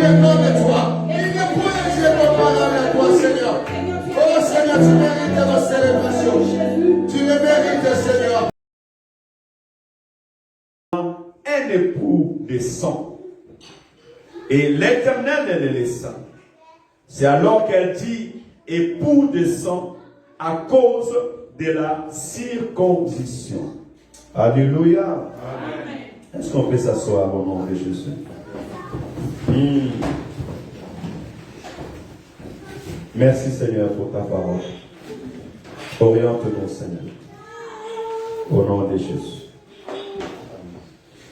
est comme toi. Il n'y a point un Dieu comparable à toi, Seigneur. Oh Seigneur, tu mérites nos célébrations. Tu le mérites, Seigneur. Un époux de sang. Et l'Éternel elle est saint. C'est alors qu'elle dit époux de sang à cause de la circoncision. Alléluia. Amen. Est-ce qu'on peut s'asseoir au nom de Jésus? Merci Seigneur pour ta parole. Oriente-nous Seigneur. Au nom de Jésus.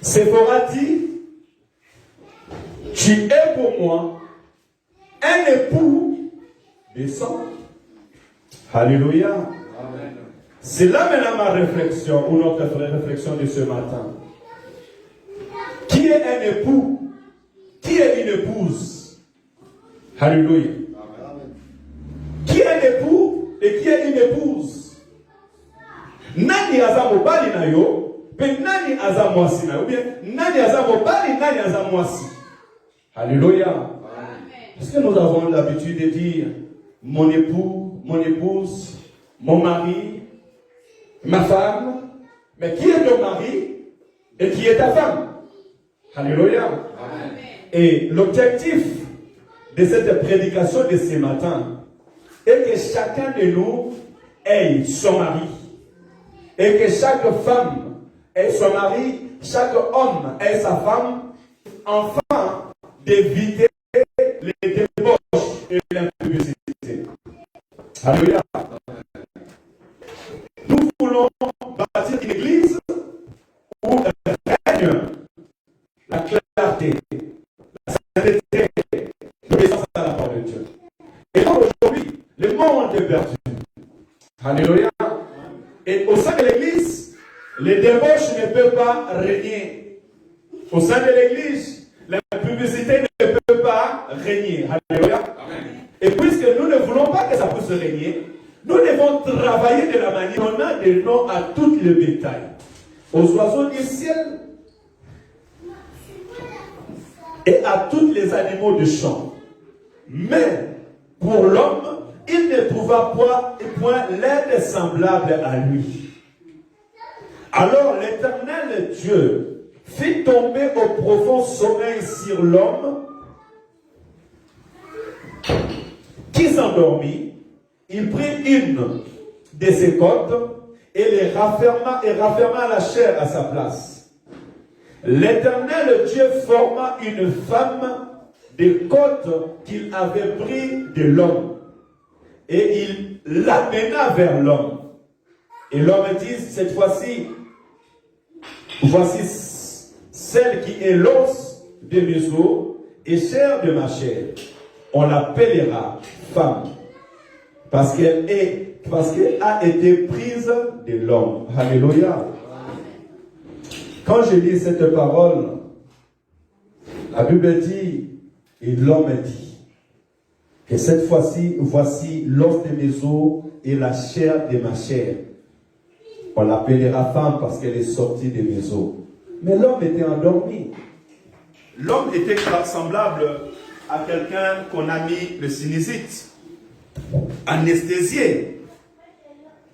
Séphora dit, tu es pour moi un époux de sang. Alléluia. Amen. C'est là maintenant ma réflexion, ou notre réflexion de ce matin. Qui est un époux? Qui est une épouse? Alléluia. Amen. Qui est un époux et qui est une épouse? Nani azamo bali na yo, pe nani azamwasi na yo, ou bien nani azamo bali, nani azamwasi. Alléluia. Amen. Est-ce que nous avons l'habitude de dire mon époux, mon épouse, mon mari, ma femme? Mais qui est ton mari et qui est ta femme? Alléluia. Amen. Et l'objectif de cette prédication de ce matin est que chacun de nous ait son mari. Et que chaque femme ait son mari, chaque homme ait sa femme, afin d'éviter les débauches et l'impudicité. Alléluia. Nous voulons bâtir une église où règne la clarté, la sainteté, l'obéissance à la parole de Dieu. Et donc aujourd'hui, le monde est perdu. Alléluia. Et au sein de l'église, les débauches ne peuvent pas régner. Au sein de l'église, la publicité ne peut pas régner. Alléluia. Amen. Et puisque nous ne voulons pas que ça puisse régner, nous devons travailler de la manière dont on a des noms à toutes les bétails, aux oiseaux du ciel et à tous les animaux du champ. Mais pour l'homme, il ne trouva point l'aide semblable à lui. Alors l'Éternel Dieu fit tomber au profond sommeil sur l'homme qui s'endormit. Il prit une de ses côtes et les rafferma la chair à sa place. L'Éternel Dieu forma une femme des côtes qu'il avait pris de l'homme. Et il l'amena vers l'homme. Et l'homme dit, cette fois-ci, voici celle qui est l'os de mes os et chair de ma chair. On l'appellera femme. Parce qu'elle a été prise de l'homme. Alléluia. Quand je lis cette parole, la Bible dit, et l'homme dit, que cette fois-ci, voici l'os de mes os et la chair de ma chair. On l'appellera femme parce qu'elle est sortie de mes os. Mais l'homme était endormi. L'homme était semblable à quelqu'un qu'on a mis le sinusite, anesthésié.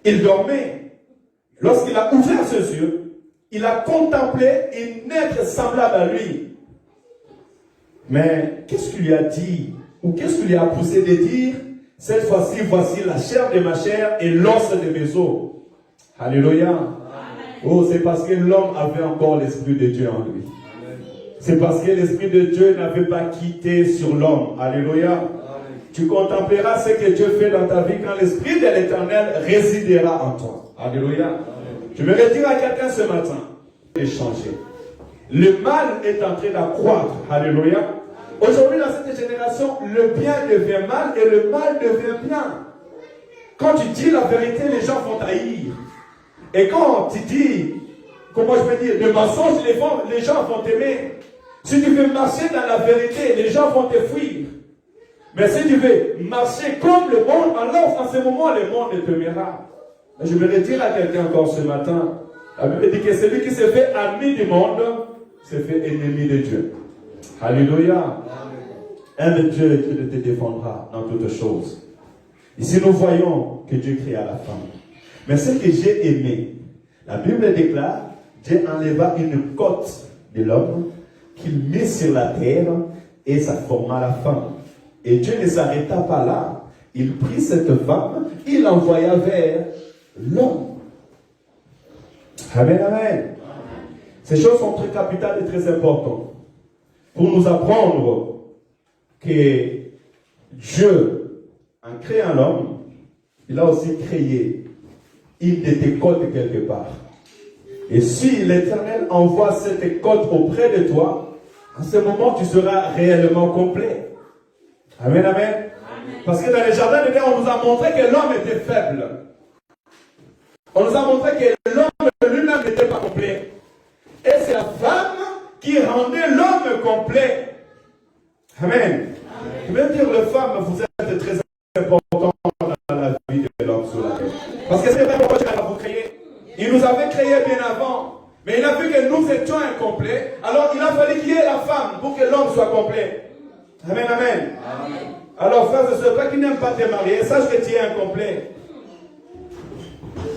Il dormait. Lorsqu'il a ouvert ses yeux, il a contemplé un être semblable à lui. Mais qu'est-ce qu'il lui a dit? Ou qu'est-ce qu'il lui a poussé de dire? Cette fois-ci, voici la chair de ma chair et l'os de mes os. Alléluia. Amen. Oh, c'est parce que l'homme avait encore l'Esprit de Dieu en lui. C'est parce que l'Esprit de Dieu n'avait pas quitté sur l'homme. Alléluia. Amen. Tu contempleras ce que Dieu fait dans ta vie quand l'Esprit de l'Éternel résidera en toi. Alléluia. Amen. Je vais dire à quelqu'un ce matin, échanger. Le mal est en train d'accroître. Alléluia. Aujourd'hui, dans cette génération, le bien devient mal et le mal devient bien. Quand tu dis la vérité, les gens vont haïr. Et quand tu dis, comment je peux dire, le mensonge, les gens vont t'aimer. Si tu veux marcher dans la vérité, les gens vont te fuir. Mais si tu veux marcher comme le monde, alors en ce moment, le monde t'aimera. Je vais le dire à quelqu'un encore ce matin. La Bible dit que celui qui se fait ami du monde, se fait ennemi de Dieu. Alléluia. Aime Dieu et Dieu te défendra dans toutes choses. Ici, nous voyons que Dieu créa la femme. Mais ce que j'ai aimé, la Bible déclare, Dieu enleva une côte de l'homme qu'il mit sur la terre et ça forma la femme. Et Dieu ne s'arrêta pas là. Il prit cette femme, il l'envoya vers l'homme. Amen, amen. Ces choses sont très capitales et très importantes pour nous apprendre que Dieu, en créant l'homme, il a aussi créé une de tes côtes quelque part. Et si l'Éternel envoie cette côte auprès de toi, en ce moment, tu seras réellement complet. Amen, amen. Amen. Parce que dans les jardins d'Éden, on nous a montré que l'homme était faible. On nous a montré que l'homme lui-même n'était pas complet. Et c'est la femme qui rendait l'homme complet. Amen. Amen. Je veux dire, les femmes, vous êtes très importantes dans la vie de l'homme sur la terre. Parce que c'est vrai pourquoi Dieu a vous créé. Il nous avait créé bien avant. Mais il a vu que nous étions incomplets. Alors il a fallu qu'il y ait la femme pour que l'homme soit complet. Amen, amen. Amen. Alors frères et sœurs, toi qui n'aimes pas te marier, sache que tu es incomplet.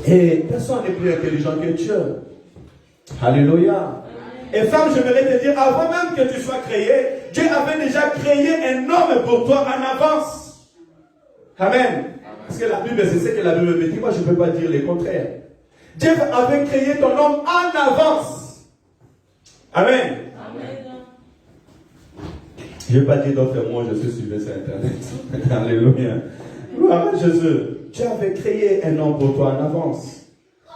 Et personne n'est plus intelligent que Dieu. Alléluia. Et femme, je voudrais te dire, avant même que tu sois créé, Dieu avait déjà créé un homme pour toi en avance. Amen. Parce que la Bible, c'est ce que la Bible me dit. Moi, je ne peux pas dire le contraire. Dieu avait créé ton homme en avance. Amen. Amen. Je ne vais pas dire d'autres mots, je suis suivi sur Internet. Alléluia. Gloire à Jésus. Dieu avait créé un homme pour toi en avance.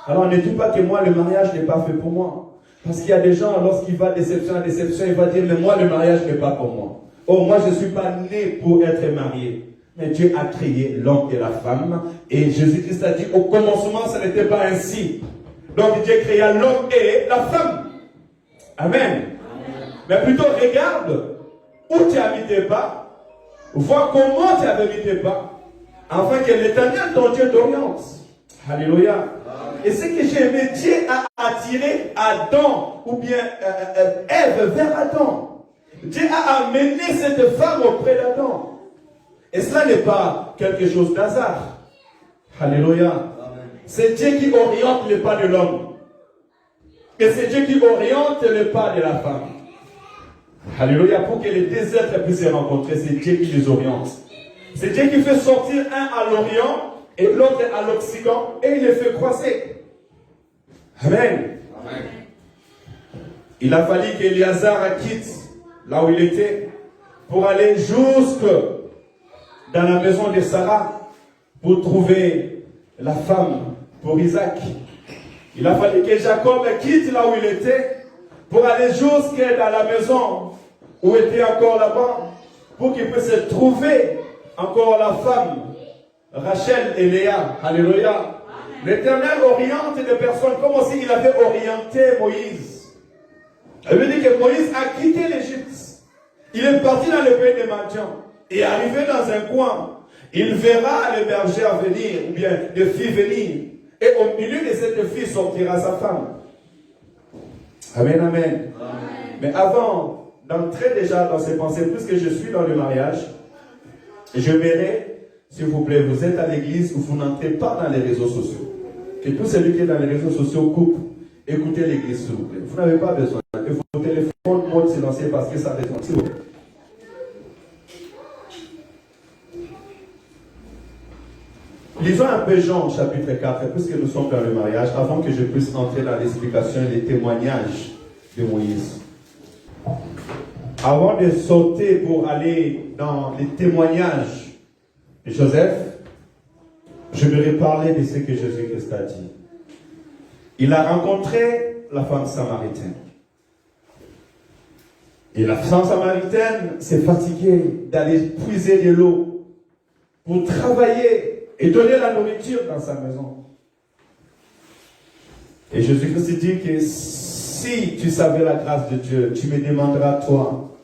Alors ne dis pas que moi, le mariage n'est pas fait pour moi. Parce qu'il y a des gens, lorsqu'il va déception à déception, il va dire, mais moi, le mariage n'est pas pour moi. Oh, moi, je ne suis pas né pour être marié. Mais Dieu a créé l'homme et la femme. Et Jésus-Christ a dit, au commencement, ça n'était pas ainsi. Donc Dieu créa l'homme et la femme. Amen. Amen. Mais plutôt, regarde où tu as mis tes pas. Vois comment tu avais mis tes pas. Afin que l'Éternel, ton Dieu, t'oriente. Alléluia. Amen. Et ce que j'ai aimé, Dieu a attiré Adam, ou bien Ève vers Adam. Dieu a amené cette femme auprès d'Adam. Et cela n'est pas quelque chose d'hasard. Alléluia. C'est Dieu qui oriente les pas de l'homme. Et c'est Dieu qui oriente les pas de la femme. Alléluia. Pour que les deux êtres puissent se rencontrer, c'est Dieu qui les oriente. C'est Dieu qui fait sortir un à l'Orient et l'autre à l'Occident et il les fait croiser. Amen. Amen. Il a fallu qu'Éliazar quitte là où il était pour aller jusque dans la maison de Sarah pour trouver la femme pour Isaac. Il a fallu que Jacob quitte là où il était pour aller jusque dans la maison où était encore là-bas pour qu'il puisse trouver encore la femme Rachel et Léa. Alléluia. L'Éternel oriente des personnes comme si il avait orienté Moïse. Elle veut dire que Moïse a quitté l'Égypte. Il est parti dans le pays de Madian. Et arrivé dans un coin, il verra les bergers venir, ou bien des filles venir. Et au milieu de cette fille sortira sa femme. Amen, amen. Amen. Mais avant d'entrer déjà dans ces pensées, puisque je suis dans le mariage, je verrai, s'il vous plaît, vous êtes à l'église ou vous n'entrez pas dans les réseaux sociaux. Que tout celui qui est dans les réseaux sociaux coupe. Écoutez l'église, s'il vous plaît. Vous n'avez pas besoin. Que vos téléphones mode silencieux parce que ça résonne. S'il vous plaît. Lisons un peu Jean chapitre 4, puisque nous sommes dans le mariage, avant que je puisse entrer dans l'explication et les témoignages de Moïse. Avant de sauter pour aller dans les témoignages de Joseph, je vais parler de ce que Jésus-Christ a dit. Il a rencontré la femme samaritaine. Et la femme samaritaine s'est fatiguée d'aller puiser de l'eau pour travailler et donner la nourriture dans sa maison. Et Jésus-Christ dit que si tu savais la grâce de Dieu, tu me demanderas toi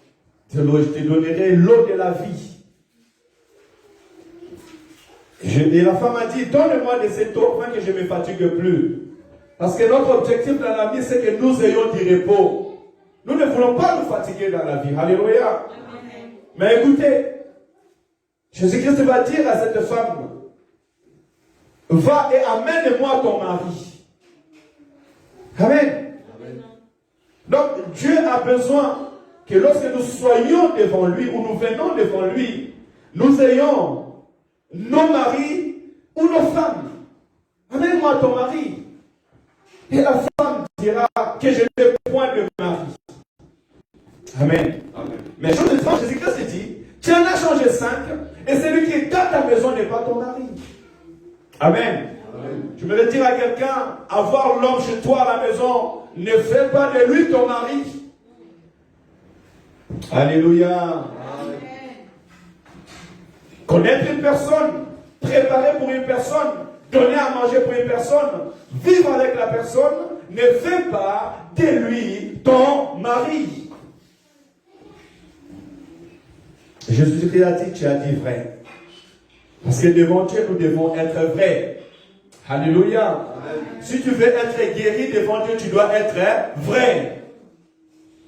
de l'eau, je te donnerai l'eau de la vie. Et la femme a dit, donne-moi de cette eau afin que je ne me fatigue plus. Parce que notre objectif dans la vie, c'est que nous ayons du repos. Nous ne voulons pas nous fatiguer dans la vie. Alléluia. Mais écoutez, Jésus-Christ va dire à cette femme, va et amène-moi ton mari. Amen. Amen. Donc Dieu a besoin que lorsque nous soyons devant lui, ou nous venons devant lui, nous ayons nos maris ou nos femmes. Amène-moi ton mari. Et la femme dira que je n'ai point de mari. Amen. Amen. Mais chose étrange, Jésus-Christ dit, tu en as changé 5, et celui qui est dans ta maison n'est pas ton mari. Amen. Amen. Je me le dire à quelqu'un, avoir l'homme chez toi à la maison, ne fais pas de lui ton mari. Alléluia. Amen. Connaître une personne, préparer pour une personne, donner à manger pour une personne, vivre avec la personne, ne fais pas de lui ton mari. Jésus-Christ a dit, tu as dit vrai. Parce que devant Dieu, nous devons être vrais. Alléluia. Amen. Si tu veux être guéri devant Dieu, tu dois être vrai.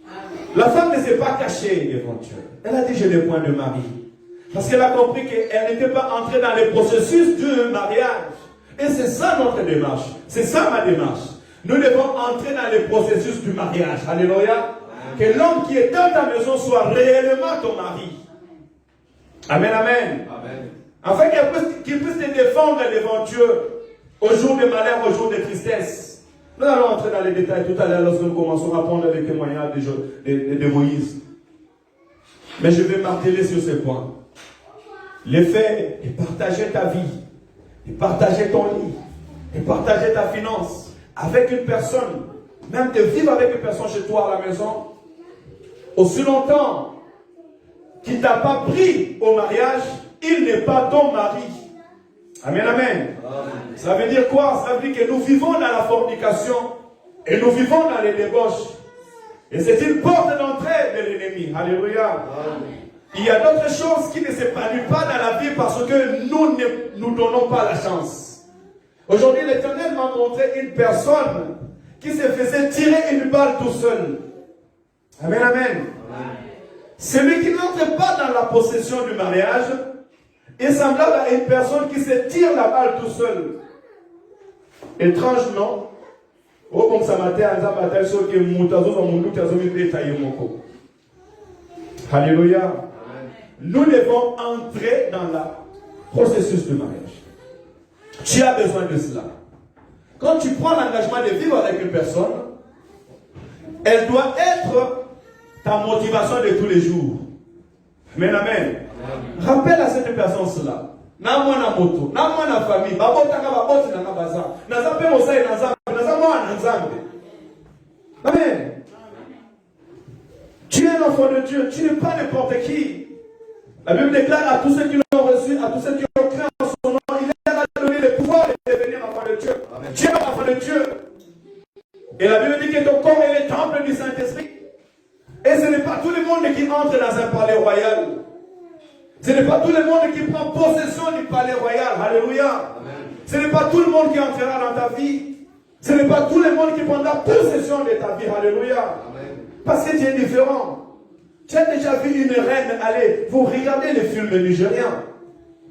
Amen. La femme ne s'est pas cachée devant Dieu. Elle a dit, je n'ai point de mari. Parce qu'elle a compris qu'elle n'était pas entrée dans le processus du mariage. Et c'est ça notre démarche. C'est ça ma démarche. Nous devons entrer dans le processus du mariage. Alléluia. Amen. Que l'homme qui est dans ta maison soit réellement ton mari. Amen, amen. Amen. Afin qu'il puisse te défendre devant Dieu au jour de malheur, au jour de tristesse. Nous allons entrer dans les détails tout à l'heure lorsque nous commencerons à prendre les témoignages de Moïse. Mais je vais marteler sur ce point. Le fait de partager ta vie, de partager ton lit, de partager ta finance avec une personne, même de vivre avec une personne chez toi à la maison, aussi longtemps qui ne t'a pas pris au mariage, il n'est pas ton mari. Amen, amen. Amen. Ça veut dire quoi? Ça veut dire que nous vivons dans la fornication et nous vivons dans les débauches. Et c'est une porte d'entrée de l'ennemi. Alléluia. Amen. Il y a d'autres choses qui ne s'épanouissent pas dans la vie parce que nous ne nous donnons pas la chance. Aujourd'hui, l'Éternel m'a montré une personne qui se faisait tirer une balle tout seul. Amen, amen. Amen. Celui qui n'entre pas dans la possession du mariage est semblable à une personne qui se tire la balle tout seul. Étrange, non? Oh, comme ça matin, alléluia. Nous devons entrer dans le processus du mariage. Tu as besoin de cela. Quand tu prends l'engagement de vivre avec une personne, elle doit être ta motivation de tous les jours. Amen, amen. Rappelle à cette personne cela. Na mwana moto, na mwana famille, babotanga baboti na baza. Na zape mosai na zambe, na zamwa na zambe. Amen. Tu es l'enfant de Dieu, tu n'es pas n'importe qui. La Bible déclare à tous ceux qui l'ont reçu, à tous ceux qui ont cru en son nom, il leur a donné le pouvoir de devenir enfant de Dieu. Amen. Tu es l'enfant de Dieu. Et la Bible dit que ton corps est le temple du Saint-Esprit. Et ce n'est pas tout le monde qui entre dans un palais royal. Ce n'est pas tout le monde qui prend possession du palais royal. Alléluia. Amen. Ce n'est pas tout le monde qui entrera dans ta vie. Ce n'est pas tout le monde qui prendra possession de ta vie. Alléluia. Amen. Parce que tu es différent. Tu as déjà vu une reine, allez, vous regardez les films nigériens.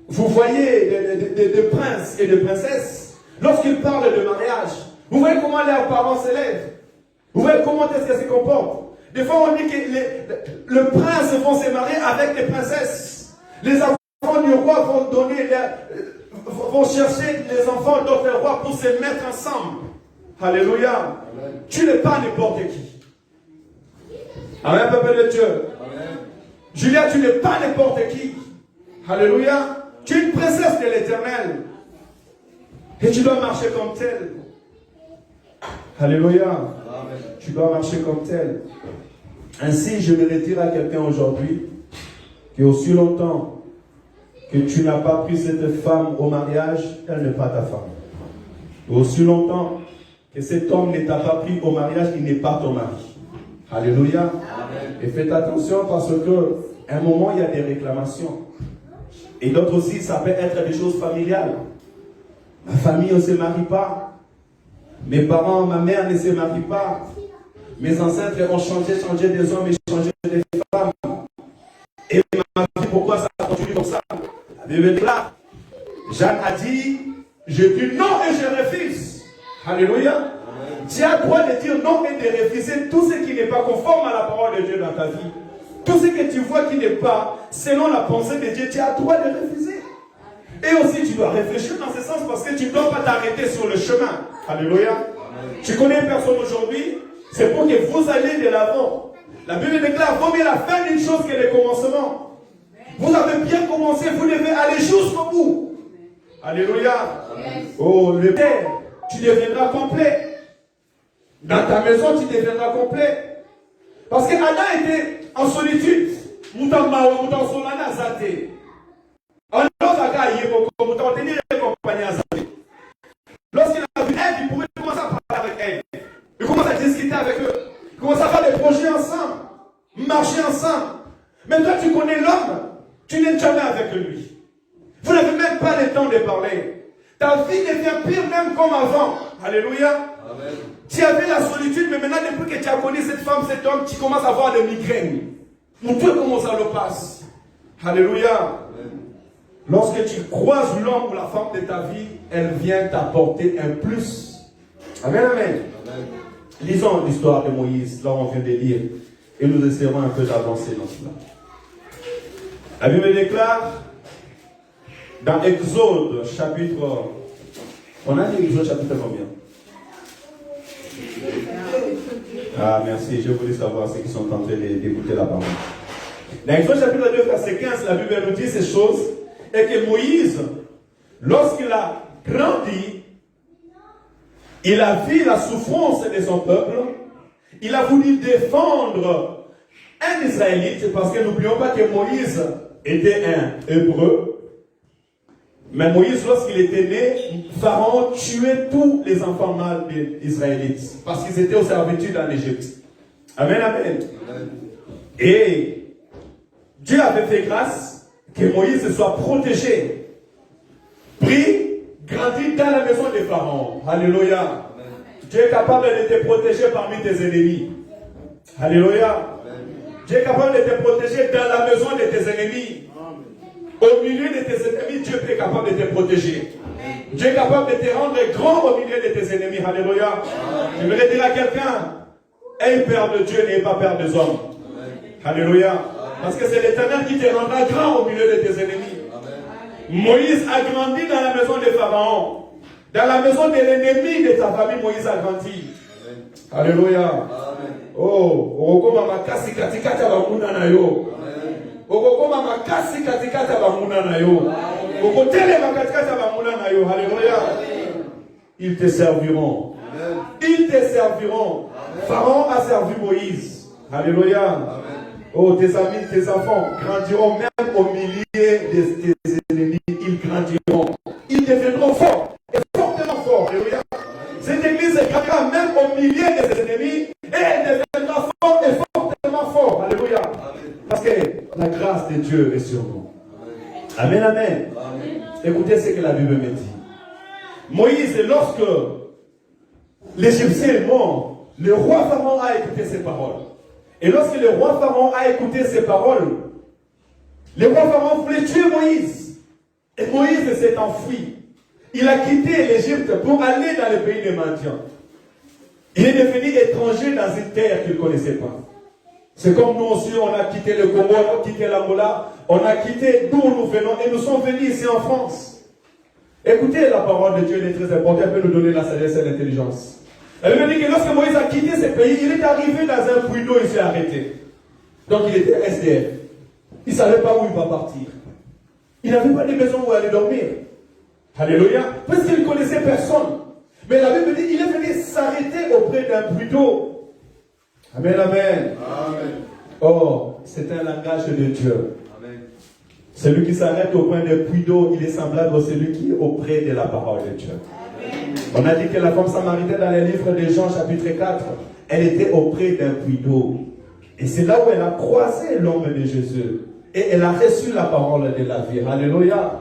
Vous voyez des princes et des princesses. Lorsqu'ils parlent de mariage, vous voyez comment leurs parents s'élèvent. Vous voyez comment est-ce qu'elles se comportent. Des fois, on dit que le prince vont se marier avec des princesses. Les enfants du roi vont chercher les enfants d'autres rois pour se mettre ensemble. Alléluia. Amen. Tu n'es pas n'importe qui. Amen, peuple de Dieu. Amen. Julia, tu n'es pas n'importe qui. Alléluia. Tu es une princesse de l'Éternel. Et tu dois marcher comme telle. Alléluia. Amen. Tu dois marcher comme telle. Ainsi, je vais le dire à quelqu'un aujourd'hui que aussi longtemps que tu n'as pas pris cette femme au mariage, elle n'est pas ta femme. Et aussi longtemps que cet homme ne t'a pas pris au mariage, il n'est pas ton mari. Alléluia. Amen. Et faites attention parce que à un moment, il y a des réclamations. Et d'autres aussi, ça peut être des choses familiales. Ma famille ne se marie pas. Mes parents, ma mère ne se marie pas. Mes ancêtres ont changé des hommes et changé des femmes. Et Bible déclare, Jacques a dit, je dis non et je refuse. Alléluia. Tu as le droit de dire non et de refuser tout ce qui n'est pas conforme à la parole de Dieu dans ta vie. Tout ce que tu vois qui n'est pas selon la pensée de Dieu, tu as le droit de refuser. Et aussi, tu dois réfléchir dans ce sens parce que tu ne dois pas t'arrêter sur le chemin. Alléluia. Amen. Tu connais une personne aujourd'hui, c'est pour que vous allez de l'avant. La Bible déclare, vaut mieux la fin d'une chose que le commencement. Vous avez bien commencé, vous devez aller jusqu'au bout. Alléluia. Oh, le Père, tu deviendras complet. Dans ta maison, tu deviendras complet. Parce que Adam était en solitude. Lorsqu'il a vu Ève, il pouvait commencer à parler avec Ève. Il commence à discuter avec eux. Il commence à faire des projets ensemble. Marcher ensemble. Mais toi, tu connais l'homme. Tu n'es jamais avec lui. Vous n'avez même pas le temps de parler. Ta vie devient pire même comme avant. Alléluia. Amen. Tu avais la solitude, mais maintenant, depuis que tu as connu cette femme, cet homme, tu commences à avoir des migraines. Mon Dieu, comment ça le passe. Alléluia. Amen. Lorsque tu croises l'homme ou la femme de ta vie, elle vient t'apporter un plus. Amen, amen. Amen. Lisons l'histoire de Moïse, là on vient de lire, et nous essaierons un peu d'avancer dans cela. La Bible déclare, dans Exode, chapitre... On a dit Exode, chapitre combien? Ah, merci, je voulais savoir ceux qui sont en train d'écouter la parole. Dans Exode, chapitre 2, verset 15, la Bible nous dit ces choses, et que Moïse, lorsqu'il a grandi, il a vu la souffrance de son peuple, il a voulu défendre un Israélite, parce que n'oublions pas que Moïse était un Hébreu. Mais Moïse, lorsqu'il était né, Pharaon tuait tous les enfants mâles des Israélites, parce qu'ils étaient aux servitudes en Égypte. Amen, amen. Amen. Et Dieu avait fait grâce que Moïse soit protégé, pris, grandi dans la maison de Pharaon. Alléluia. Amen. Dieu est capable de te protéger parmi tes ennemis. Alléluia. Amen. Dieu est capable de te protéger dans la maison de tes ennemis. Amen. Au milieu de tes ennemis, Dieu est capable de te protéger. Amen. Dieu est capable de te rendre grand au milieu de tes ennemis. Alléluia. Amen. Je voudrais dire à quelqu'un, aie peur de Dieu, n'aie pas peur des hommes. Amen. Alléluia. Amen. Parce que c'est l'Éternel qui te rendra grand au milieu de tes ennemis. Amen. Moïse a grandi dans la maison de Pharaon. Dans la maison de l'ennemi de ta famille, Moïse a grandi. Amen. Alléluia. Amen. Oh, okoma makasi katikata bamuna na yo. Okoma makasi katikata bamuna na yo. Okotele makatikata bamuna na yo. Alléluia. Ils te serviront. Amen. Ils te serviront. Amen. Pharaon a servi Moïse. Alléluia. Amen. Oh, tes amis, tes enfants grandiront même au milieu de tes ennemis. Ils grandiront. Ils deviendront forts. Et fortement forts. Alléluia. Cette église grandira même au milieu de ses ennemis. Et elle deviendra fort et fortement fort. Alléluia. Amen. Parce que la grâce de Dieu est sur nous. Amen, amen. Amen. Écoutez ce que la Bible me dit. Moïse, lorsque l'Égyptien est mort, le roi Pharaon a écouté ses paroles. Et lorsque le roi Pharaon a écouté ses paroles, le roi Pharaon voulait tuer Moïse. Et Moïse s'est enfui. Il a quitté l'Égypte pour aller dans le pays des Madian. Il est devenu étranger dans une terre qu'il ne connaissait pas. C'est comme nous aussi, on a quitté le Congo, on a quitté l'Angola, on a quitté d'où nous venons et nous sommes venus ici en France. Écoutez, la parole de Dieu elle est très importante, elle peut nous donner la sagesse et l'intelligence. Elle me dit que lorsque Moïse a quitté ce pays, il est arrivé dans un puits d'eau, il s'est arrêté. Donc il était SDF. Il ne savait pas où il va partir. Il n'avait pas de maison où aller dormir. Alléluia. Parce qu'il ne connaissait personne. Mais la Bible dit qu'il est venu s'arrêter auprès d'un puits d'eau. Amen, amen. Amen. Oh, c'est un langage de Dieu. Amen. Celui qui s'arrête auprès d'un puits d'eau, il est semblable à celui qui est auprès de la parole de Dieu. Amen. On a dit que la femme samaritaine dans le livre de Jean chapitre 4, elle était auprès d'un puits d'eau. Et c'est là où elle a croisé l'homme de Jésus. Et elle a reçu la parole de la vie. Alléluia.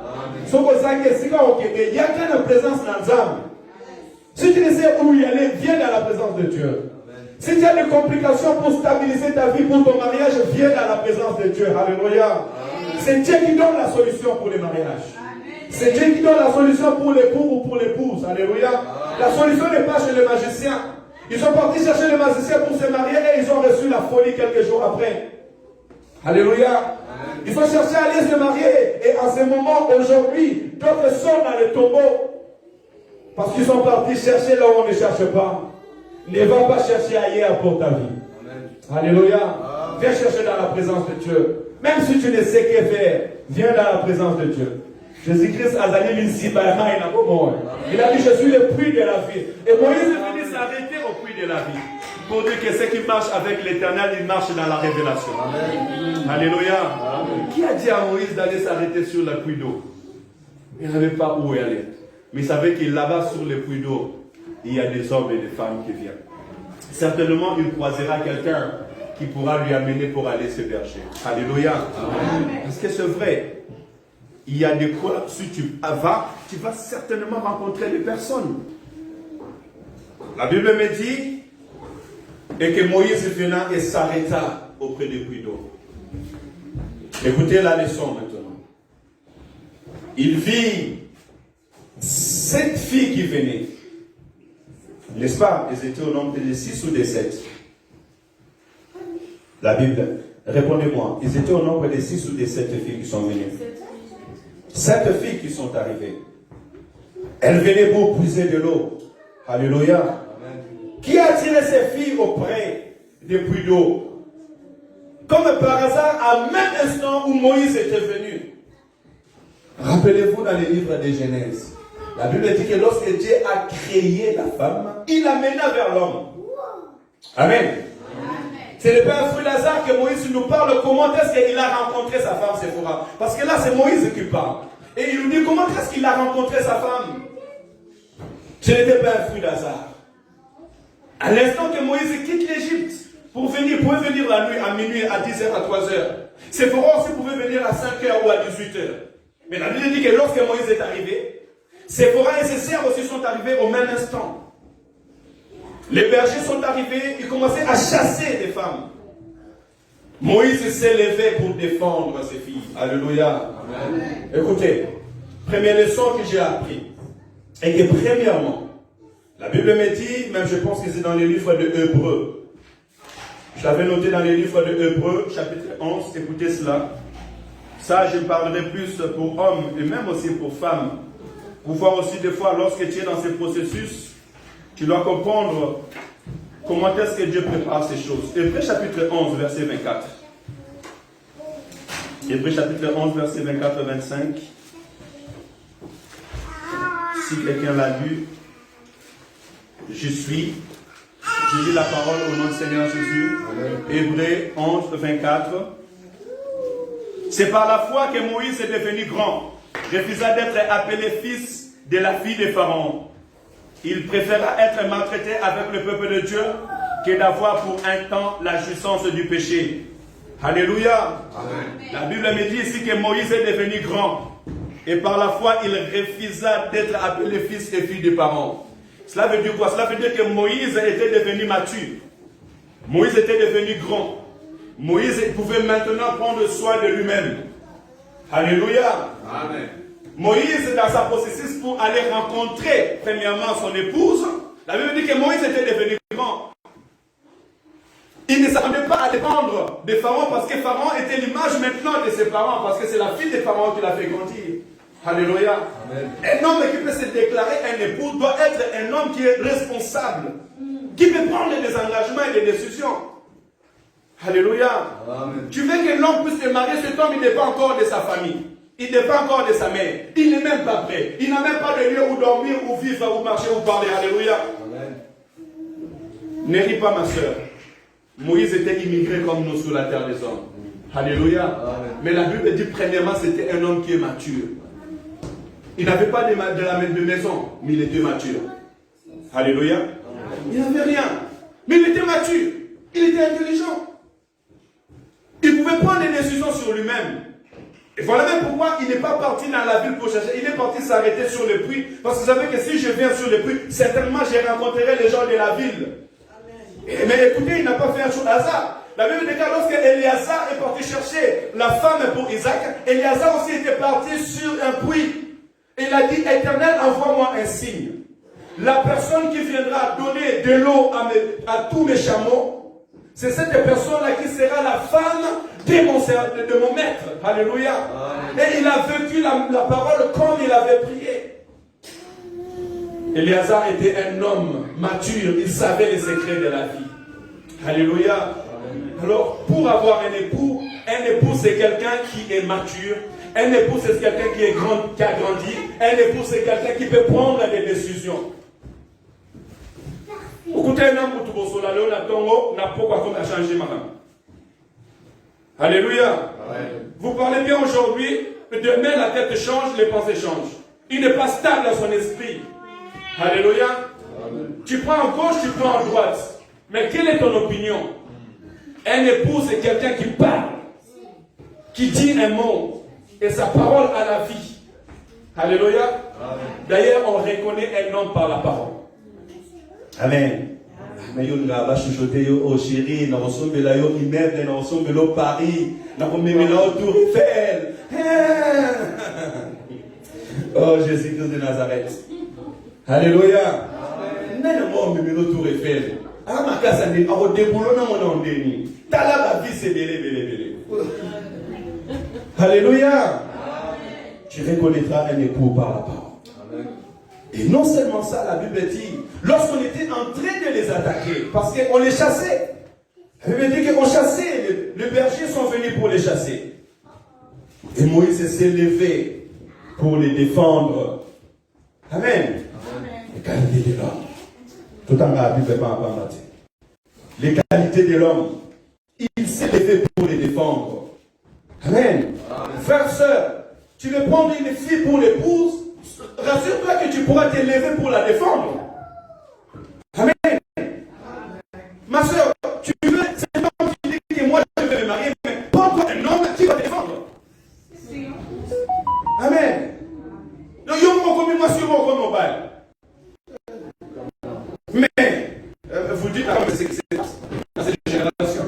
Si il n'y a qu'une présence dans l'âme. Si tu ne sais où y aller, viens dans la présence de Dieu. Amen. Si tu as des complications pour stabiliser ta vie, pour ton mariage, viens dans la présence de Dieu. Alléluia. Amen. C'est Dieu qui donne la solution pour les mariages. C'est Dieu qui donne la solution pour l'époux ou pour l'épouse. Alléluia. La solution n'est pas chez les magiciens. Ils sont partis chercher les magiciens pour se marier et ils ont reçu la folie quelques jours après. Alléluia. Ils sont cherchés à aller se marier. Et en ce moment, aujourd'hui, d'autres sont dans les tombeaux. Parce qu'ils sont partis chercher là où on ne cherche pas. Ne va pas chercher ailleurs pour ta vie. Alléluia. Viens chercher dans la présence de Dieu. Même si tu ne sais que faire, viens dans la présence de Dieu. Jésus-Christ a donné une cibarra, il a dit, je suis le puits de la vie. Et Moïse est venu s'arrêter au puits de la vie. Pour dire que ceux qui marchent avec l'Éternel, ils marchent dans la révélation. Amen. Alléluia. Amen. Qui a dit à Moïse d'aller s'arrêter sur le puits d'eau? Il n'avait pas où aller. Mais il savait qu'il là-bas sur le puits d'eau, il y a des hommes et des femmes qui viennent. Certainement, il croisera quelqu'un qui pourra lui amener pour aller se berger. Alléluia. Amen. Parce que c'est vrai. Il y a des quoi, si tu vas certainement rencontrer des personnes. La Bible me dit et que Moïse venant et s'arrêta auprès du puits d'eau. Écoutez la leçon maintenant. Il vit 7 filles qui venaient. N'est-ce pas? Elles étaient au nombre de 6 ou de 7. La Bible, répondez-moi. Ils étaient au nombre de 6 ou de 7 filles qui sont venues. 7 filles qui sont arrivées. Elles venaient pour puiser de l'eau. Alléluia. Amen. Qui a tiré ces filles auprès des puits d'eau? Comme par hasard, à même instant où Moïse était venu. Rappelez-vous dans les livres de Genèse. La Bible dit que lorsque Dieu a créé la femme, il l'amena vers l'homme. Amen. C'est le père Fruit Lazare que Moïse nous parle comment est-ce qu'il a rencontré sa femme Séphora. Parce que là, c'est Moïse qui parle. Et il nous dit comment est-ce qu'il a rencontré sa femme. Ce n'était pas un Fruit Lazare. À l'instant que Moïse quitte l'Égypte pour venir, pouvait venir la nuit, à minuit, à 10h, à 3h. Séphora aussi pouvait venir à 5h ou à 18h. Mais la Bible dit que lorsque Moïse est arrivé, Séphora et ses sœurs aussi sont arrivés au même instant. Les bergers sont arrivés, ils commençaient à chasser des femmes. Moïse s'est levé pour défendre ses filles. Alléluia. Amen. Écoutez, première leçon que j'ai appris, et que premièrement, la Bible me dit, même je pense que c'est dans les livres de Hébreux. Je l'avais noté dans les livres de Hébreux, chapitre 11, écoutez cela. Ça, je parlerai plus pour hommes et même aussi pour femmes. Pour voir aussi des fois, lorsque tu es dans ces processus, tu dois comprendre comment est-ce que Dieu prépare ces choses. Hébreux chapitre 11, verset 24. Hébreux chapitre 11, verset 24-25. Si quelqu'un l'a lu, je lis la parole au nom du Seigneur Jésus. Hébreux 11, 24. C'est par la foi que Moïse est devenu grand, refusa d'être appelé fils de la fille de Pharaon. Il préféra être maltraité avec le peuple de Dieu que d'avoir pour un temps la jouissance du péché. Alléluia. Amen. La Bible me dit ici que Moïse est devenu grand. Et par la foi, il refusa d'être appelé fils et fille des parents. Cela veut dire quoi? Cela veut dire que Moïse était devenu mature. Moïse était devenu grand. Moïse pouvait maintenant prendre soin de lui-même. Alléluia. Amen. Moïse, dans sa processus pour aller rencontrer premièrement son épouse, la Bible dit que Moïse était devenu grand. Il ne s'attendait pas à dépendre de Pharaon parce que Pharaon était l'image maintenant de ses parents, parce que c'est la fille de Pharaon qui l'a fait grandir. Alléluia. Amen. Un homme qui peut se déclarer un époux doit être un homme qui est responsable, qui peut prendre des engagements et des décisions. Alléluia. Amen. Tu veux qu'un homme puisse se marier, cet homme il n'est pas encore de sa famille. Il n'est pas encore de sa mère. Il n'est même pas prêt. Il n'a même pas de lieu où dormir, où vivre, où marcher, où parler. Alléluia. Amen. Ne ris pas, ma soeur. Moïse était immigré comme nous sur la terre des hommes. Alléluia. Amen. Mais la Bible dit premièrement, c'était un homme qui est mature. Il n'avait pas de maison, mais il était mature. Alléluia. Amen. Il n'avait rien. Mais il était mature. Il était intelligent. Il pouvait prendre des décisions sur lui-même. Et voilà même pourquoi il n'est pas parti dans la ville pour chercher. Il est parti s'arrêter sur le puits. Parce que vous savez que si je viens sur le puits, certainement je rencontrerai les gens de la ville. Amen. Mais écoutez, il n'a pas fait un chose hasard. La Bible déclare lorsque Éléazar est parti chercher la femme pour Isaac, Éléazar aussi était parti sur un puits. Et il a dit, Éternel, envoie-moi un signe. La personne qui viendra donner de l'eau à tous mes chameaux, c'est cette personne-là qui sera la femme de mon maître. Alléluia. Et il a vécu la parole comme il avait prié. Éléazar était un homme mature, il savait les secrets de la vie. Alléluia. Alors, pour avoir un époux c'est quelqu'un qui est mature. Un époux, c'est quelqu'un qui a grandi. Un époux, c'est quelqu'un qui peut prendre des décisions. Alléluia. Vous parlez bien aujourd'hui, demain la tête change, les pensées changent. Il n'est pas stable dans son esprit. Alléluia. Tu prends à gauche, tu prends à droite. Mais quelle est ton opinion? Un époux, c'est quelqu'un qui parle, qui dit un mot, et sa parole a la vie. Alléluia. D'ailleurs, on reconnaît un homme par la parole. Amen. Mais yo nga ba chuchoter yo au chéri na osombela yo immeuble na osombela Paris na komemela au Tour Eiffel. Oh Jésus-Christ de Nazareth. Alléluia. Nana mo memela au Tour Eiffel. Ah ma casa ni abo debolo na mona ondeni. Tala ba vie c'est belé. Alléluia. Tu reconnaîtras un époux par la parole. Et non seulement ça, la Bible dit, lorsqu'on était en train de les attaquer, parce qu'on les chassait, la Bible dit qu'on chassait, les bergers sont venus pour les chasser. Et Moïse s'est levé pour les défendre. Amen. Les qualités de l'homme. Tout en la Bible pas en les qualités de l'homme. Il s'est levé pour les défendre. Amen. Frère, sœur, tu veux prendre une fille pour l'épouse, rassure-toi que tu pourras te lever pour la défendre. Amen. Ma soeur, tu veux, c'est un homme qui dit que moi je vais me marier, mais prends-toi un homme qui va te défendre. Amen. Donc, il y a un moi sur mon mobile. Mais, vous dites, ah, mais c'est dans cette génération.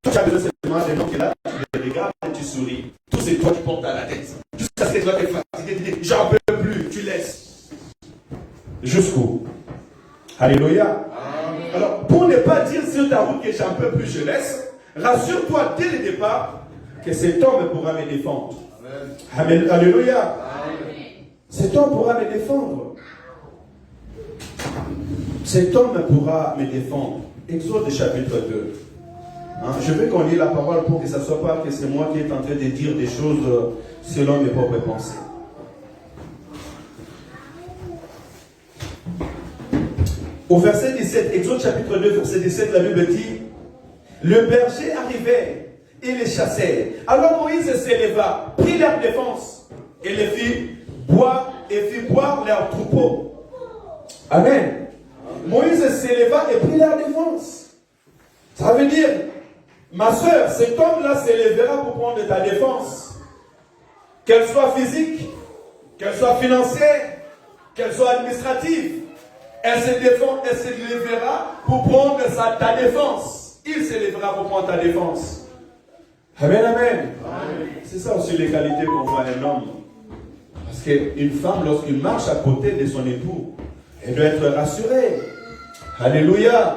Tu as besoin seulement d'un homme qui est là, tu les regardes et tu souris. Tout c'est toi qui portes à la tête. Jusqu'à ce que toi t'es fatigué, tu dis, j'en peux plus, tu laisses. Jusqu'où? Alléluia. Alors, pour ne pas dire sur ta route que j'en peux plus, je laisse, rassure-toi dès le départ que cet homme pourra me défendre. Amen. Alléluia. Amen. Cet homme pourra me défendre. Cet homme pourra me défendre. Exode chapitre 2. Je veux qu'on lit la parole pour que ce ne soit pas que c'est moi qui est en train de dire des choses selon mes propres pensées. Au verset 17, Exode chapitre 2, verset 17, la Bible dit, le berger arrivait et les chassait. Alors Moïse s'éleva, prit leur défense et les fit boire leur troupeau. Amen. Moïse s'éleva et prit leur défense. Ça veut dire, ma soeur, cet homme-là s'élèvera pour prendre ta défense. Qu'elle soit physique, qu'elle soit financière, qu'elle soit administrative. Elle se lèvera pour prendre ta défense. Il se lèvera pour prendre ta défense. Amen, amen. C'est ça aussi les qualités qu'on voit un homme. Parce qu'une femme, lorsqu'elle marche à côté de son époux, elle doit être rassurée. Alléluia.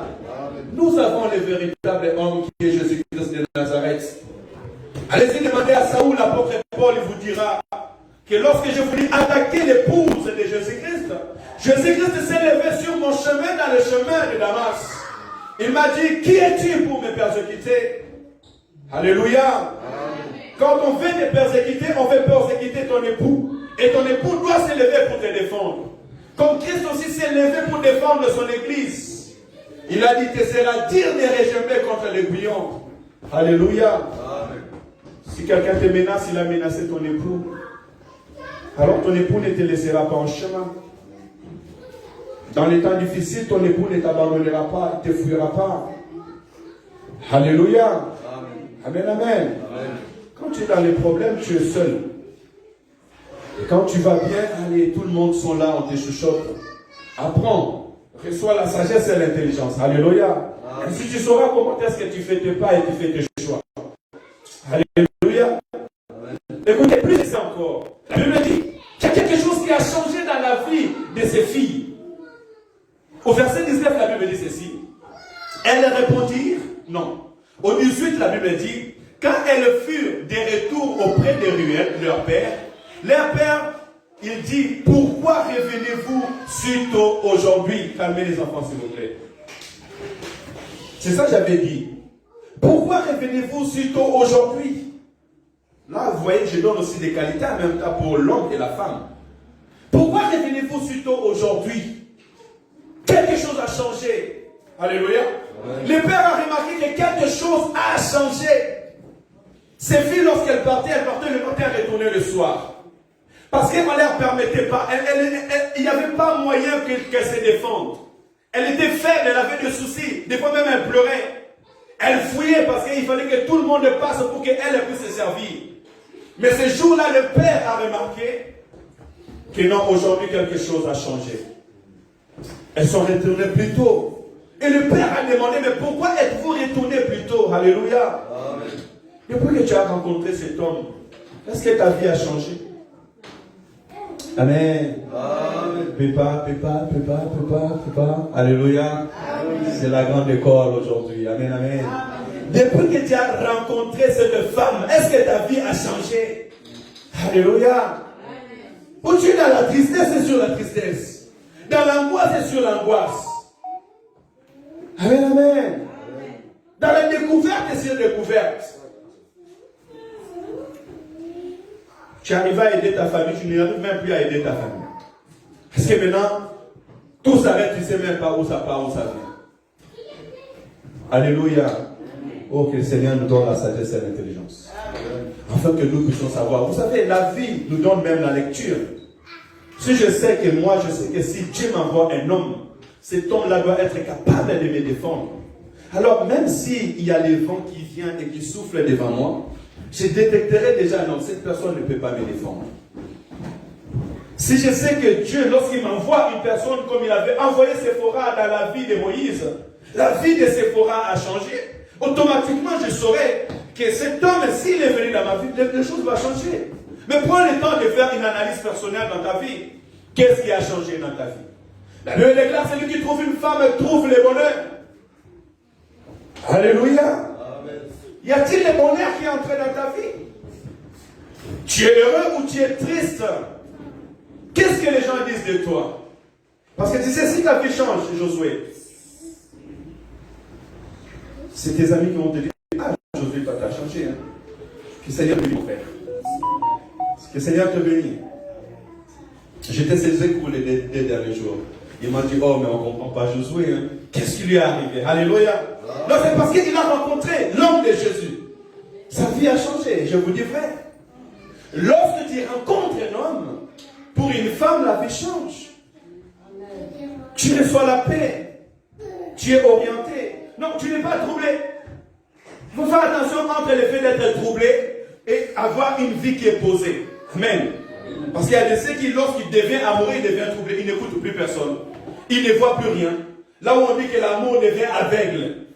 Nous avons le véritable homme qui est Jésus-Christ de Nazareth. Allez-y demander à Saoul, l'apôtre Paul, il vous dira que lorsque je voulais attaquer l'épouse de Jésus-Christ, Jésus-Christ s'est levé sur mon chemin dans le chemin de Damas. Il m'a dit, qui es-tu pour me persécuter? Alléluia. Quand on veut te persécuter, on veut persécuter ton époux. Et ton époux doit se lever pour te défendre. Comme Christ aussi s'est levé pour défendre son église. Il a dit, tu seras dire des régiments contre l'aiguillon. Alléluia. Amen. Si quelqu'un te menace, il a menacé ton époux. Alors ton époux ne te laissera pas en chemin. Dans les temps difficiles, ton époux ne t'abandonnera pas, il ne te fuira pas. Alléluia. Amen, amen. Amen. Quand tu es dans les problèmes, tu es seul. Et quand tu vas bien, allez, tout le monde sont là, on te chuchote. Apprends. reçois la sagesse et l'intelligence. Alléluia. Ainsi tu sauras comment est-ce que tu fais tes pas et tu fais tes choix. Alléluia. Écoutez, plus que ça encore. La Bible dit qu'il y a quelque chose qui a changé dans la vie de ces filles. Au verset 19, la Bible dit ceci. Elles répondirent non. Au 18, la Bible dit, quand elles furent de retour auprès de Ruel, leur père, il dit, pourquoi revenez-vous si tôt aujourd'hui? Calmez les enfants, s'il vous plaît. C'est ça que j'avais dit. Pourquoi revenez-vous si tôt aujourd'hui? Là, vous voyez que je donne aussi des qualités en même temps pour l'homme et la femme. Pourquoi revenez-vous si tôt aujourd'hui? Quelque chose a changé. Alléluia. Le père a remarqué que quelque chose a changé. Ces filles, lorsqu'elles partaient le matin, elles retournaient le soir. Parce qu'on ne leur permettait pas. Il n'y avait pas moyen qu'elles se défendent. Elle était faible, elle avait des soucis. Des fois même, elle pleurait. Elle fouillait parce qu'il fallait que tout le monde passe pour qu'elle puisse se servir. Mais ce jour-là, le père a remarqué que non, aujourd'hui, quelque chose a changé. Elles sont retournées plus tôt. Et le père a demandé, mais pourquoi êtes-vous retournées plus tôt? Alléluia. Amen. Depuis que tu as rencontré cet homme, est-ce que ta vie a changé? Amen. Amen. Papa. Alléluia. C'est la grande école aujourd'hui. Amen, amen. Depuis que tu as rencontré cette femme, est-ce que ta vie a changé? Alléluia. Ou tu es dans la tristesse, c'est sur la tristesse. Dans l'angoisse, c'est sur l'angoisse. Amen, amen. Dans la découverte, c'est sur la découverte. Tu arrives à aider ta famille, tu n'arrives même plus à aider ta famille. Parce que maintenant, tout s'arrête, tu ne sais même pas où ça part, où ça vient. Alléluia. Oh, que le Seigneur nous donne la sagesse et l'intelligence. Afin que nous puissions savoir. Vous savez, la vie nous donne même la lecture. Si je sais que si Dieu m'envoie un homme, cet homme-là doit être capable de me défendre. Alors, même s'il y a les vents qui viennent et qui soufflent devant moi, je détecterai déjà, non, cette personne ne peut pas me défendre. Si je sais que Dieu, lorsqu'il m'envoie une personne comme il avait envoyé Séphora dans la vie de Moïse, la vie de Séphora a changé, automatiquement je saurai que cet homme, s'il est venu dans ma vie, les choses vont changer. Mais prends le temps de faire une analyse personnelle dans ta vie. Qu'est-ce qui a changé dans ta vie? La Bible déclare, celui qui trouve une femme trouve le bonheur. Alléluia. Y a-t-il le bonheur qui est entré dans ta vie? Tu es heureux ou tu es triste? Qu'est-ce que les gens disent de toi? Parce que tu sais, si ta vie change, Josué, c'est tes amis qui vont te dire, ah, Josué, toi, t'as changé. Hein? Que le Seigneur te bénisse, frère. Que le Seigneur te bénisse. J'étais chez eux pour les derniers jours. Il m'a dit, oh, mais on ne comprend pas Josué. Hein? Qu'est-ce qui lui est arrivé? Alléluia. Non, c'est parce qu'il a rencontré l'homme de Jésus. Sa vie a changé, je vous dis vrai. Lorsque tu rencontres un homme, pour une femme, la vie change. Tu reçois la paix. Tu es orienté. Non, tu n'es pas troublé. Il faut faire attention entre le fait d'être troublé et avoir une vie qui est posée. Amen. Parce qu'il y a de ceux qui, lorsqu'il devient amoureux, il devient troublé. Il n'écoute plus personne. Il ne voit plus rien. Là où on dit que l'amour devient aveugle.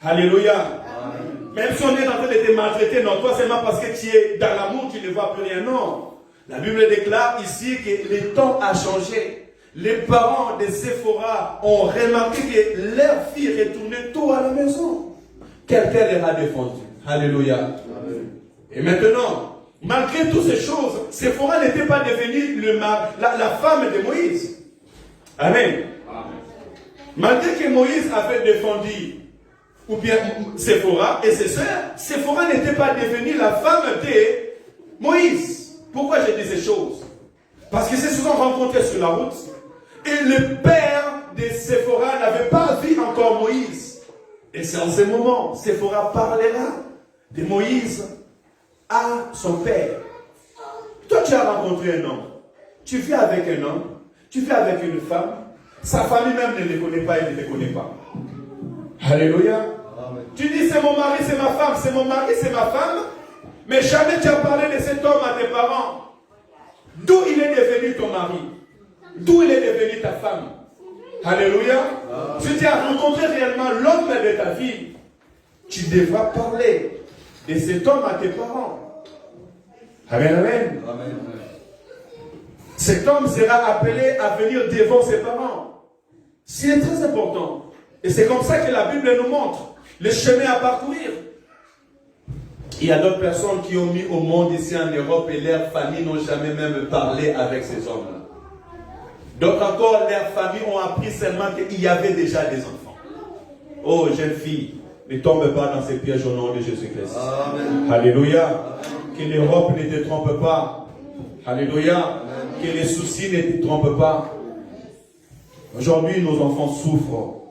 Alléluia. Amen. Même si on est en train de te maltraiter, non, toi seulement parce que tu es dans l'amour, tu ne vois plus rien. Non. La Bible déclare ici que le temps a changé. Les parents de Séphora ont remarqué que leur fille retournait tôt à la maison. Quelqu'un les a défendus. Alléluia. Amen. Et maintenant, malgré toutes ces choses, Séphora n'était pas devenue la femme de Moïse. Amen. Amen. Malgré que Moïse avait défendu ou bien Séphora et ses sœurs, Séphora n'était pas devenue la femme de Moïse. Pourquoi j'ai dit ces choses? Parce qu'ils se sont rencontrés sur la route et le père de Séphora n'avait pas vu encore Moïse. Et c'est en ce moment, Séphora parlera de Moïse à son père. Toi, tu as rencontré un homme. Tu vis avec un homme. Tu vis avec une femme. Sa famille même ne le connaît pas, elle ne le connaît pas. Alléluia. Amen. Tu dis, c'est mon mari, c'est ma femme. C'est mon mari, c'est ma femme. Mais jamais tu as parlé de cet homme à tes parents. D'où il est devenu ton mari? D'où il est devenu ta femme? Alléluia. Si tu as rencontré réellement l'homme de ta vie, tu devras parler de cet homme à tes parents. Amen, amen. Cet homme sera appelé à venir devant ses parents. C'est très important. Et c'est comme ça que la Bible nous montre le chemin à parcourir. Il y a d'autres personnes qui ont mis au monde ici en Europe et leurs familles n'ont jamais même parlé avec ces hommes-là. D'autres encore, leurs familles ont appris seulement qu'il y avait déjà des enfants. Oh, jeune fille, ne tombe pas dans ces pièges au nom de Jésus-Christ. Alléluia. Amen. Que l'Europe ne te trompe pas. Alléluia. Amen. Que les soucis ne te trompent pas. Aujourd'hui, nos enfants souffrent.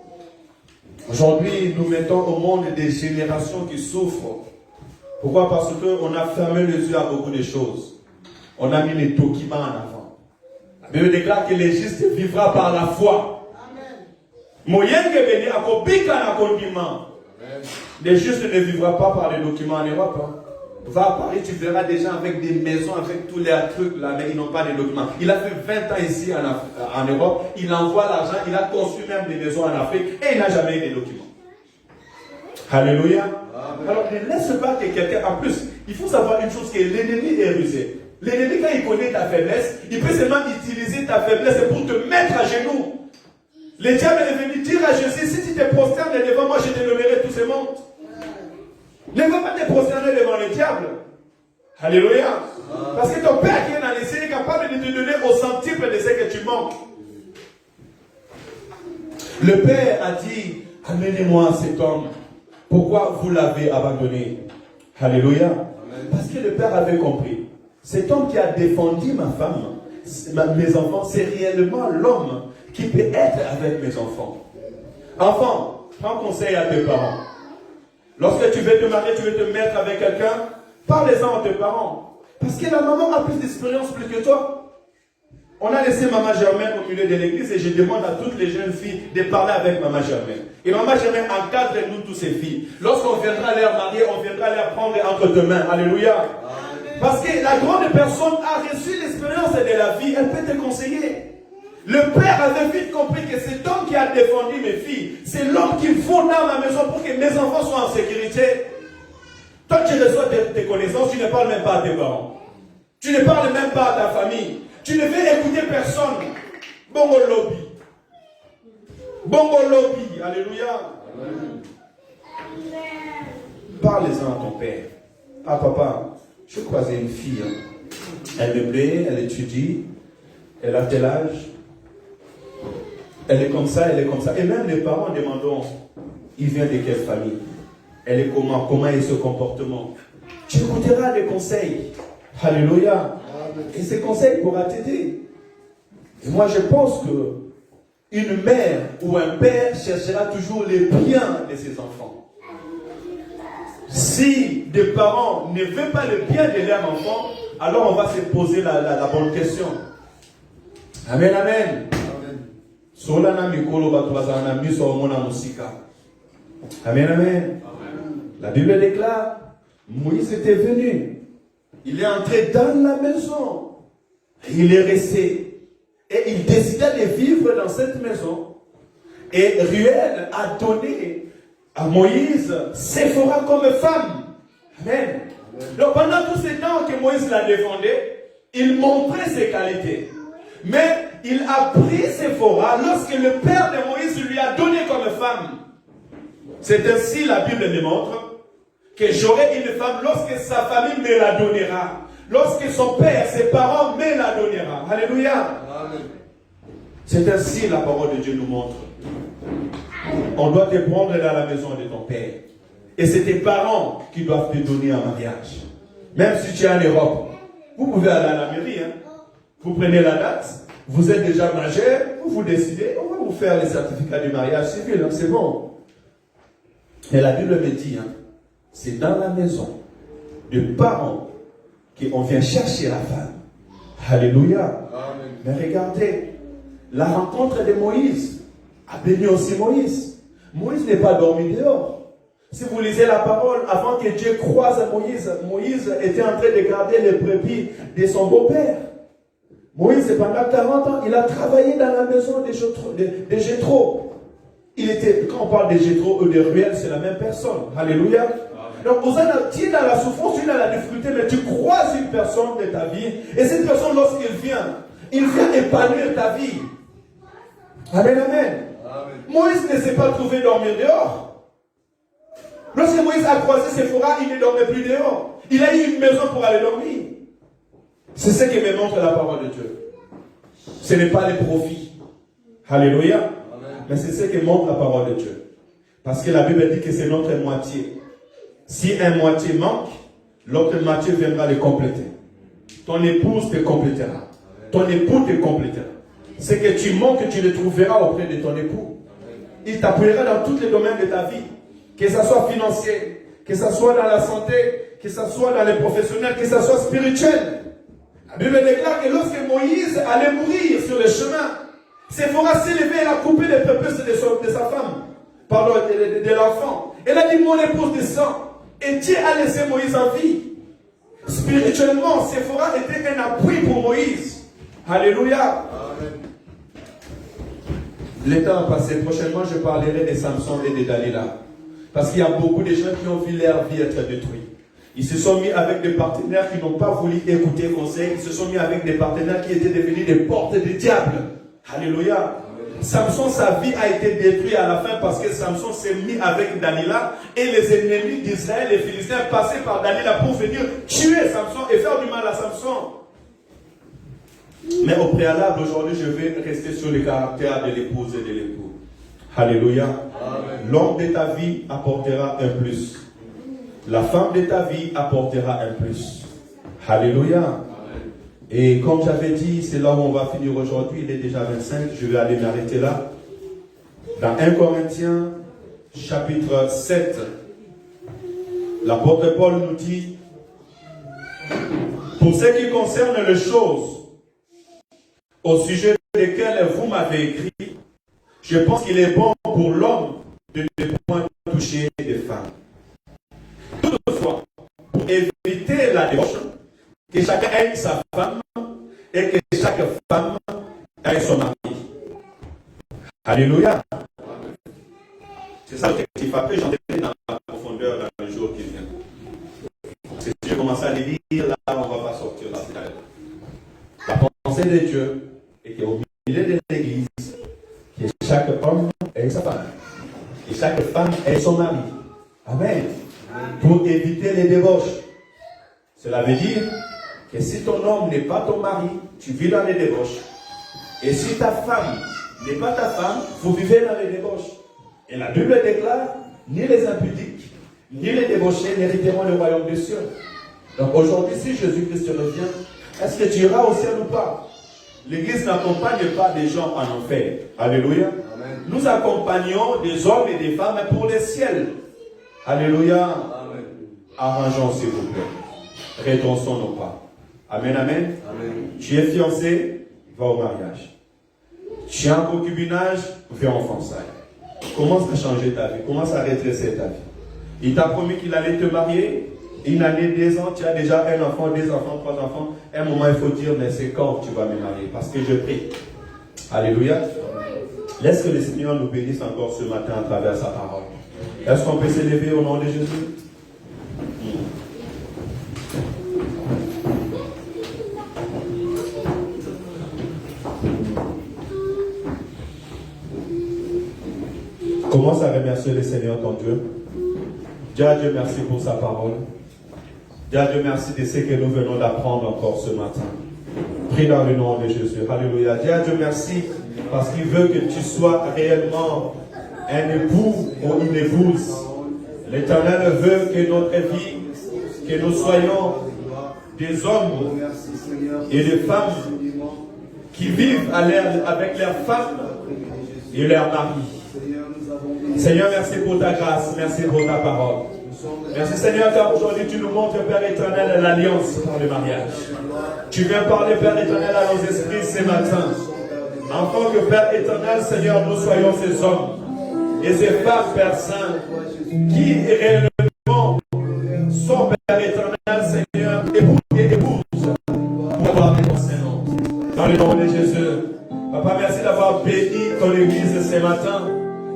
Aujourd'hui, nous mettons au monde des générations qui souffrent. Pourquoi? Parce qu'on a fermé les yeux à beaucoup de choses. On a mis les documents en avant. La Bible déclare que le juste vivra par la foi. Le juste ne vivra pas par les documents en Europe. Va à Paris, tu verras des gens avec des maisons, avec tous les trucs là, mais ils n'ont pas de documents. Il a fait 20 ans ici en Europe, il envoie l'argent, il a construit même des maisons en Afrique et il n'a jamais eu de documents. Alléluia. Amen. Alors ne laisse pas que quelqu'un, en plus, il faut savoir une chose, que l'ennemi est rusé. L'ennemi, quand il connaît ta faiblesse, il peut seulement utiliser ta faiblesse pour te mettre à genoux. Le diable est venu dire à Jésus, si tu te prosternes devant moi, je te nommerai tous ces mondes. Ne va pas te prosterner devant le diable. Alléluia. Parce que ton Père qui est dans les cieux est capable de te donner au centuple de ce que tu manques. Le Père a dit, amenez-moi cet homme. Pourquoi vous l'avez abandonné? Alléluia. Amen. Parce que le Père avait compris. Cet homme qui a défendu ma femme, mes enfants, c'est réellement l'homme qui peut être avec mes enfants. Enfant, prends conseil à tes parents. Lorsque tu veux te marier, tu veux te mettre avec quelqu'un, parlez-en à tes parents. Parce que la maman a plus d'expérience plus que toi. On a laissé Maman Germaine au milieu de l'église et je demande à toutes les jeunes filles de parler avec Maman Germaine. Et Maman Germaine encadre nous tous ces filles. Lorsqu'on viendra les marier, on viendra les prendre entre deux mains. Alléluia. Amen. Parce que la grande personne a reçu l'expérience de la vie, elle peut te conseiller. Le père avait vite compris que cet homme qui a défendu mes filles, c'est l'homme qu'il faut dans ma maison pour que mes enfants soient en sécurité. Toi, tu reçois tes connaissances, tu ne parles même pas à tes parents. Tu ne parles même pas à ta famille. Tu ne veux écouter personne. Bongo lobby. Bongo lobby. Alléluia. Amen. Parlez-en à ton père. Ah papa, je croisais une fille. Elle me plaît, elle étudie. Elle a tel âge. Elle est comme ça, elle est comme ça. Et même les parents demandent, il vient de quelle famille? Elle est comment? Comment est ce comportement? Tu écouteras les conseils. Alléluia. Et ces conseils pourront t'aider. Et moi je pense que une mère ou un père cherchera toujours le bien de ses enfants. Si des parents ne veulent pas le bien de leur enfant, alors on va se poser la bonne question. Amen, amen. Amen, amen. La Bible déclare, Moïse était venu. Il est entré dans la maison. Il est resté. Et il décida de vivre dans cette maison. Et Ruel a donné à Moïse Séphora comme femme. Amen. Donc pendant tous ces temps que Moïse la défendait, il montrait ses qualités. Mais il a pris Séphora lorsque le père de Moïse lui a donné comme femme. C'est ainsi la Bible démontre que j'aurai une femme lorsque sa famille me la donnera. Lorsque son père, ses parents me la donnera. Alléluia. Amen. C'est ainsi la parole de Dieu nous montre. On doit te prendre dans la maison de ton père. Et c'est tes parents qui doivent te donner un mariage. Même si tu es en Europe, vous pouvez aller à la mairie. Vous prenez la date, vous êtes déjà majeur, vous décidez, on va vous faire les certificats de mariage civil, c'est bon. Et la Bible me dit, c'est dans la maison de parents qu'on vient chercher la femme. Alléluia. Amen. Mais regardez, la rencontre de Moïse a béni aussi Moïse. Moïse n'est pas dormi dehors. Si vous lisez la parole, avant que Dieu croise Moïse, Moïse était en train de garder les brebis de son beau-père. Moïse, pendant 40 ans, il a travaillé dans la maison de Jéthro. Quand on parle de Jéthro ou de Ruel, c'est la même personne. Alléluia. Donc, tu es dans la souffrance, tu es dans la difficulté, mais tu croises une personne de ta vie. Et cette personne, lorsqu'il vient, il vient épanouir ta vie. Amen, amen. Moïse ne s'est pas trouvé dormir dehors. Lorsque Moïse a croisé Séphora, il ne dormait plus dehors. Il a eu une maison pour aller dormir. C'est ce que me montre la parole de Dieu. Ce n'est pas les profits. Alléluia. Amen. Mais c'est ce que montre la parole de Dieu. Parce que la Bible dit que c'est notre moitié. Si un moitié manque, l'autre moitié viendra le compléter. Ton épouse te complétera. Ton époux te complétera. Ce que tu manques, tu le trouveras auprès de ton époux. Il t'appuiera dans tous les domaines de ta vie. Que ce soit financier, que ce soit dans la santé, que ce soit dans les professionnels, que ce soit spirituel. La Bible déclare que lorsque Moïse allait mourir sur le chemin, Séphora s'est levé et a coupé les prépuces de sa femme, pardon, de l'enfant. Elle a dit, mon épouse descend. Et Dieu a laissé Moïse en vie. Spirituellement, Séphora était un appui pour Moïse. Alléluia. Amen. Le temps a passé. Prochainement, je parlerai de Samson et de Dalila. Parce qu'il y a beaucoup de gens qui ont vu leur vie être détruite. Ils se sont mis avec des partenaires qui n'ont pas voulu écouter conseil. Ils se sont mis avec des partenaires qui étaient devenus des portes du diable. Alléluia. Amen. Samson, sa vie a été détruite à la fin parce que Samson s'est mis avec Dalila et les ennemis d'Israël, les Philistins, passaient par Dalila pour venir tuer Samson et faire du mal à Samson. Mais au préalable, aujourd'hui, je vais rester sur le caractère de l'épouse et de l'époux. Alléluia. L'homme de ta vie apportera un plus. La femme de ta vie apportera un plus. Alléluia. Amen. Et comme j'avais dit, c'est là où on va finir aujourd'hui. Il est déjà 25. Je vais aller m'arrêter là. Dans 1 Corinthiens, chapitre 7, l'apôtre Paul nous dit, pour ce qui concerne les choses au sujet desquelles vous m'avez écrit, je pense qu'il est bon pour l'homme de ne point toucher des femmes. Toutefois, pour éviter la débauche, que chacun ait sa femme et que chaque femme ait son mari. Alléluia. C'est ça qui fait que j'entends dans la profondeur dans le jour qui vient. Si je commence à le lire, là, on ne va pas sortir là. La pensée de Dieu est qu'au milieu de l'église, que chaque homme ait sa femme et chaque femme ait son mari. Amen. Pour éviter les débauches. Cela veut dire que si ton homme n'est pas ton mari, tu vis dans les débauches. Et si ta femme n'est pas ta femme, vous vivez dans les débauches. Et la Bible déclare, ni les impudiques, ni les débauchés n'hériteront le royaume des cieux. Donc aujourd'hui, si Jésus-Christ revient, est-ce que tu iras au ciel ou pas? L'Église n'accompagne pas des gens en enfer. Alléluia. Amen. Nous accompagnons des hommes et des femmes pour le ciel. Alléluia. Amen. Arrangeons s'il vous plaît. Redressons nos pas. Amen, amen. Amen. Tu es fiancé, va au mariage. Tu es en concubinage, viens en fiançailles. Commence à changer ta vie. Commence à redresser ta vie. Il t'a promis qu'il allait te marier. Une année, 2 ans, tu as déjà un enfant, 2 enfants, 3 enfants. Un moment, il faut dire, mais c'est quand tu vas me marier? Parce que je prie. Alléluia. Laisse que le Seigneur nous bénisse encore ce matin à travers sa parole. Est-ce qu'on peut s'élever au nom de Jésus? Commence à remercier le Seigneur ton Dieu. Dis à Dieu merci pour sa parole. Dis à Dieu merci de ce que nous venons d'apprendre encore ce matin. Prie dans le nom de Jésus. Alléluia. Dis à Dieu merci parce qu'il veut que tu sois réellement un époux ou une épouse. L'Éternel veut que notre vie, que nous soyons des hommes et des femmes qui vivent avec leurs femmes et leurs maris. Seigneur, merci pour ta grâce, merci pour ta parole. Merci Seigneur, car aujourd'hui tu nous montres, Père éternel, l'alliance par le mariage. Tu viens parler, Père éternel, à nos esprits ce matin. Afin que, Père éternel, Seigneur, nous soyons ces hommes et ces femmes, Père Saint, qui réellement sont, Père éternel, Seigneur, époux et épouses, pour avoir ton Saint-Nom. Dans matin.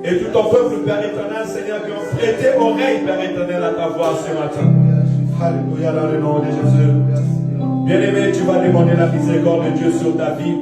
Et tout ton peuple, Père éternel, Seigneur, qui ont prêté oreille, Père éternel, à ta voix ce matin. Alléluia, dans le nom de Jésus. Bien-aimé, tu vas demander la miséricorde de Dieu sur ta vie.